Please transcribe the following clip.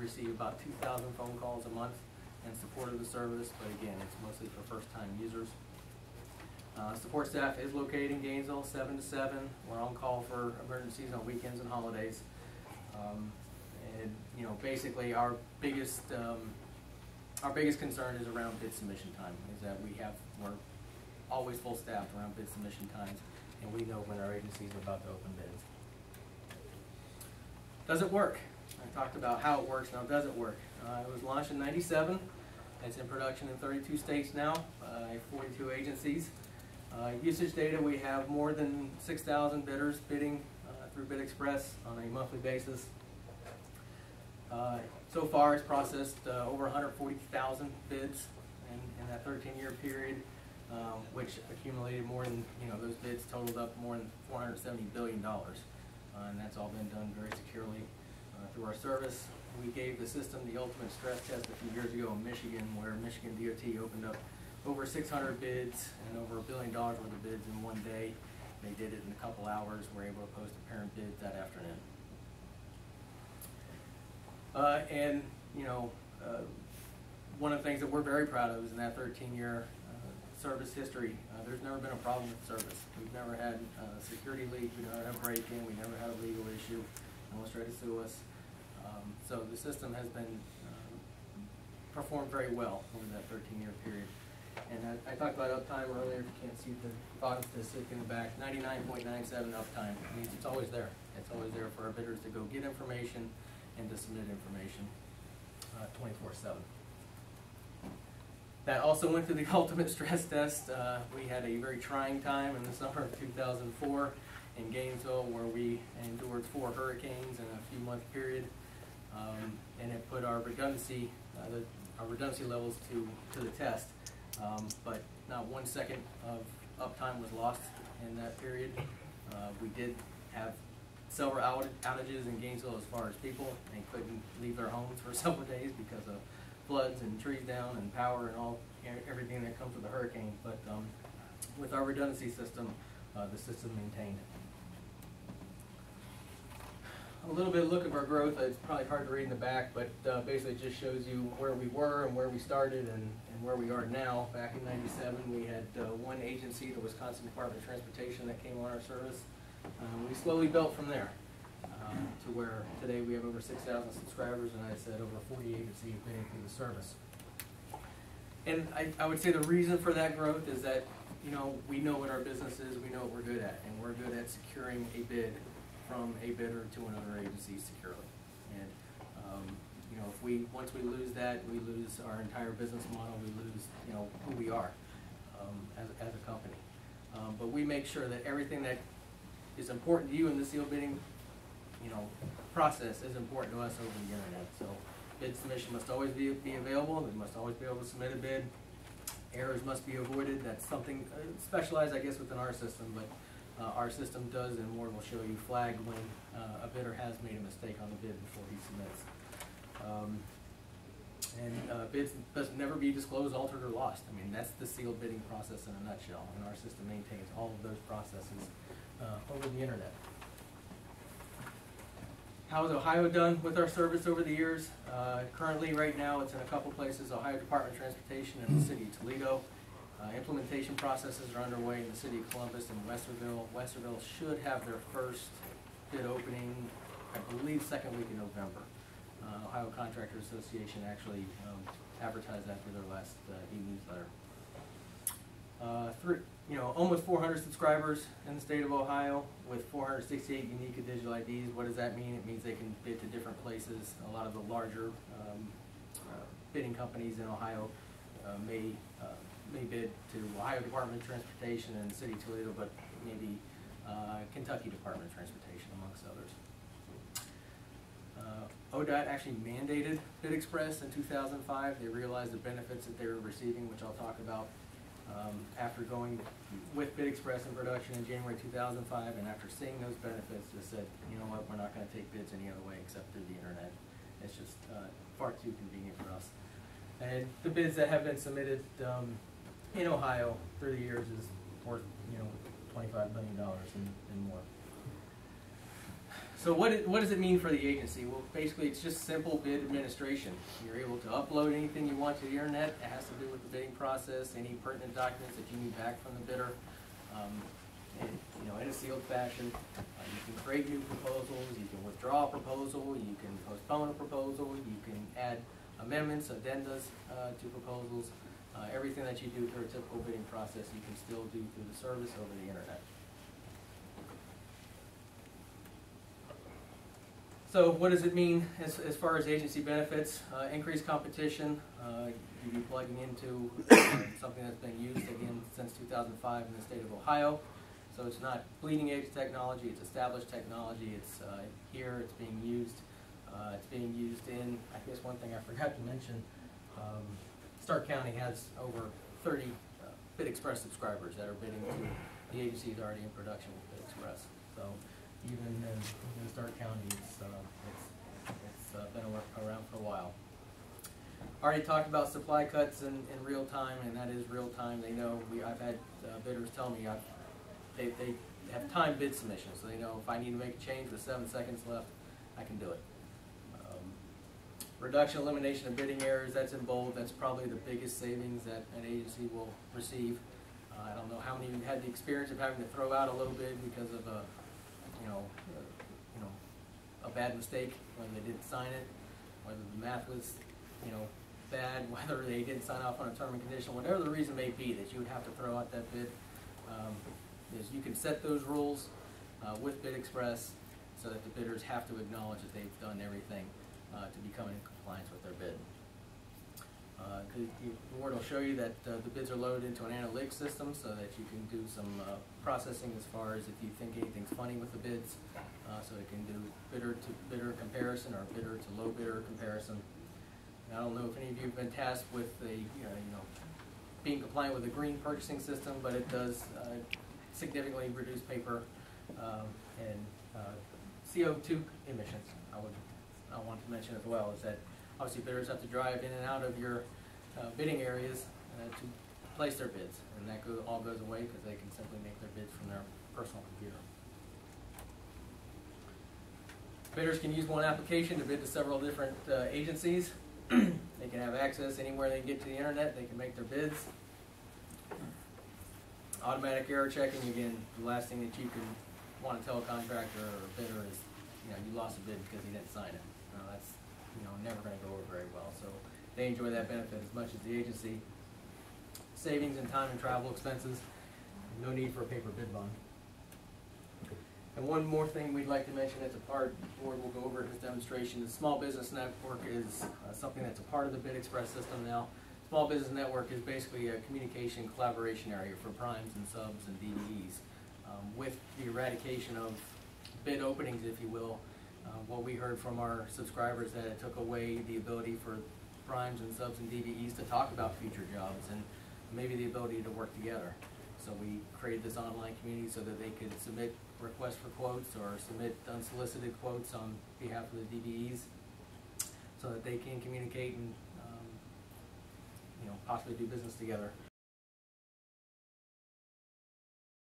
receive about 2,000 phone calls a month in support of the service, but again, it's mostly for first-time users. Support staff is located in Gainesville, 7 to 7. We're on call for emergencies on weekends and holidays. And you know, basically our biggest concern is around bid submission time. Is that we're always full staffed around bid submission times, and we know when our agency is about to open bids. Does it work? I talked about how it works. Now, does it work? It was launched in '97. It's in production in 32 states now, 42 agencies. Usage data, we have more than 6,000 bidders bidding through BidXpress on a monthly basis. So far, it's processed over 140,000 bids in that 13-year period, which accumulated more than, those bids totaled up more than $470 billion. And that's all been done very securely through our service. We gave the system the ultimate stress test a few years ago in Michigan, where Michigan DOT opened up over 600 bids and over $1 billion worth of bids in one day. They did it in a couple hours. We're able to post apparent bids that afternoon. One of the things that we're very proud of is in that 13-year service history, there's never been a problem with service. We've never had a security leak, we never had a break-in, we never had a legal issue. No one's tried to sue us. So the system has been performed very well over that 13-year period. And I talked about uptime earlier. If you can't see the bottom statistic in the back, 99.97 uptime. It means it's always there. It's always there for our bidders to go get information and to submit information 24/7. That also went through the ultimate stress test. We had a very trying time in the summer of 2004 in Gainesville, where we endured 4 hurricanes in a few-month period, and it put our redundancy levels to the test. But not 1 second of uptime was lost in that period. We did have several outages in Gainesville as far as people. They couldn't leave their homes for several days because of floods and trees down and power and everything that comes with a hurricane. But with our redundancy system, the system maintained. A little bit of look of our growth. It's probably hard to read in the back, but basically it just shows you where we were and where we started and where we are now. Back in '97, we had one agency, the Wisconsin Department of Transportation, that came on our service. We slowly built from there to where today we have over 6,000 subscribers, and I said over 40 agencies bidding through the service. And I would say the reason for that growth is that we know what our business is, we know what we're good at, and we're good at securing a bid from a bidder to another agency securely. And once we lose that, we lose our entire business model. We lose who we are as a company. But we make sure that everything that is important to you in the seal bidding process is important to us over the internet. So bid submission must always be available. We must always be able to submit a bid. Errors must be avoided. That's something specialized, I guess, within our system, but our system does, and Ward will show you, flag when a bidder has made a mistake on the bid before he submits. Bids must never be disclosed, altered, or lost. I mean, that's the sealed bidding process in a nutshell, and our system maintains all of those processes over the internet. How has Ohio done with our service over the years? Currently, right now, it's in a couple places: Ohio Department of Transportation and the City of Toledo. Implementation processes are underway in the City of Columbus and Westerville. Westerville should have their first bid opening, I believe, second week in November. Ohio Contractors Association actually advertised that through their last e-newsletter. Almost 400 subscribers in the state of Ohio with 468 unique digital IDs. What does that mean? It means they can bid to different places. A lot of the larger bidding companies in Ohio may bid to Ohio Department of Transportation and the City of Toledo, but maybe Kentucky Department of Transportation, amongst others. ODOT actually mandated BidXpress in 2005. They realized the benefits that they were receiving, which I'll talk about. After going with BidXpress in production in January 2005, and after seeing those benefits, they said, you know what, we're not going to take bids any other way except through the internet. It's just far too convenient for us. And the bids that have been submitted in Ohio through the years is worth $25 million and more. So what does it mean for the agency? Well, basically it's just simple bid administration. You're able to upload anything you want to the internet. It has to do with the bidding process, any pertinent documents that you need back from the bidder, in a sealed fashion. You can create new proposals, you can withdraw a proposal, you can postpone a proposal, you can add amendments, addendas to proposals. Everything that you do through a typical bidding process, you can still do through the service over the internet. So what does it mean as far as agency benefits? Increased competition. You'd be plugging into something that's been used again since 2005 in the state of Ohio. So it's not bleeding edge technology, it's established technology. It's here, it's being used. It's being used in, I guess one thing I forgot to mention, Stark County has over 30 Bid Express subscribers that are bidding to the agencies already in production with Bid Express. So even in Stark County, it's been around for a while. Already talked about supply cuts in real time, and that is real time. They know. I've had bidders tell me they have timed bid submissions, so they know if I need to make a change with 7 seconds left, I can do it. Reduction, elimination of bidding errors, that's in bold. That's probably the biggest savings that an agency will receive. I don't know how many of you had the experience of having to throw out a little bid because of a bad mistake, whether they didn't sign it, whether the math was, bad, whether they didn't sign off on a term and condition, whatever the reason may be that you would have to throw out that bid. Is you can set those rules with Bid Express so that the bidders have to acknowledge that they've done everything to become in compliance with their bid. The board will show you that the bids are loaded into an analytics system so that you can do some processing as far as if you think anything's funny with the bids, so it can do bidder to bidder comparison or bidder to low bidder comparison. And I don't know if any of you have been tasked with being compliant with the green purchasing system, but it does significantly reduce paper and CO2 emissions. I want to mention as well is that obviously bidders have to drive in and out of your bidding areas to place their bids, and that all goes away because they can simply make their bids from their personal computer. Bidders can use one application to bid to several different agencies. They can have access anywhere they can get to the internet. They can make their bids. Automatic error checking, again, the last thing that you can want to tell a contractor or a bidder is, you lost a bid because he didn't sign it. That's, never going to go over very well. So they enjoy that benefit as much as the agency. Savings in time and travel expenses. No need for a paper bid bond. And one more thing we'd like to mention as a part, the board will go over this demonstration. The Small Business Network is something that's a part of the Bid Express system now. Small Business Network is basically a communication collaboration area for primes and subs and DBEs. With the eradication of bid openings, if you will, what we heard from our subscribers that it took away the ability for primes and subs and DBEs to talk about future jobs and maybe the ability to work together. So we created this online community so that they could submit requests for quotes or submit unsolicited quotes on behalf of the DBEs so that they can communicate and possibly do business together